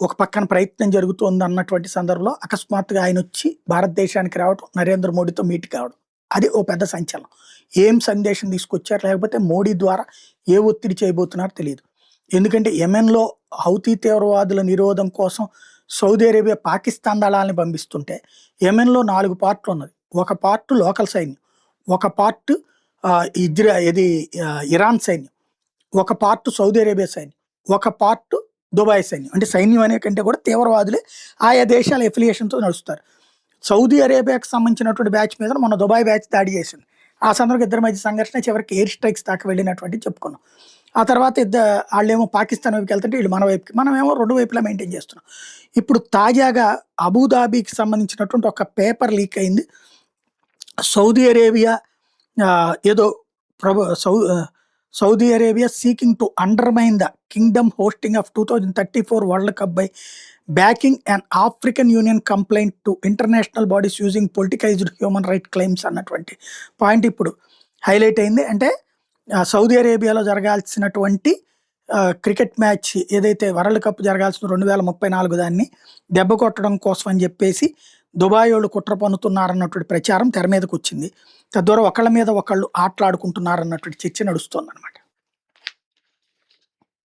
ఒక పక్కన ప్రయత్నం జరుగుతోంది అన్నటువంటి సందర్భంలో అకస్మాత్తుగా ఆయన వచ్చి భారతదేశానికి రావడం, నరేంద్ర మోడీతో మీట్ కావడం. అది ఓ పెద్ద సంచలనం. ఏం సందేశం తీసుకొచ్చారు? లేకపోతే మోడీ ద్వారా ఏ ఒత్తిడి చేయబోతున్నారో తెలీదు. ఎందుకంటే యెమెన్‌లో హౌతీ తీవ్రవాదుల నిరోధం కోసం సౌదీ అరేబియా, పాకిస్తాన్ దళాల్ని పంపిస్తుంటే, యెమెన్‌లో 4 పార్టులున్నది. ఒక పార్ట్ లోకల్ సైన్యం, ఒక పార్ట్ ఇరాన్ సైన్యం, ఒక పార్ట్ సౌదీ అరేబియా సైన్యం, ఒక పార్ట్ దుబాయ్ సైన్యం. అంటే సైన్యం అనే కంటే కూడా తీవ్రవాదులే ఆయా దేశాల ఎఫిలియేషన్‌తో నడుస్తారు. సౌదీ అరేబియాకి సంబంధించినటువంటి బ్యాచ్ మీద మొన్న దుబాయ్ బ్యాచ్ దాడి చేసింది. ఆ సందర్భంగా ఇద్దరి మధ్య సంఘర్షణ, చివరికి ఎయిర్ స్ట్రైక్స్ దాకా వెళ్ళినటువంటిది చెప్పుకున్నాం. ఆ తర్వాత ఆళ్ళేమో పాకిస్తాన్ వైపుకి వెళ్తుంటే వీళ్ళు మన వైపుకి, మనమేమో 2 వైపులా మెయింటైన్ చేస్తున్నాం. ఇప్పుడు తాజాగా అబుదాబికి సంబంధించినటువంటి ఒక పేపర్ లీక్ అయింది. సౌదీ అరేబియా ఏదో Saudi Arabia seeking to undermine the kingdom hosting of 2034 world cup by backing and African Union complaint to international bodies using politicised human right claims అన్నటువంటి పాయింట్ ఇప్పుడు హైలైట్ అయింది. అంటే Saudi అరేబియాలో జరగాల్సినటువంటి cricket match ఏదైతే world cup జరగాల్సిన 2034 దాన్ని దెబ్బ కొట్టడం కోసం అని చెప్పేసి దుబాయ్ వాళ్ళు కుట్ర పన్నుతున్నారన్నటువంటి ప్రచారం తెర మీదకి వచ్చింది. తద్వారా ఒకళ్ళ మీద ఒకళ్ళు ఆటలాడుకుంటున్నారన్నటువంటి చర్చ నడుస్తోందన్నమాట.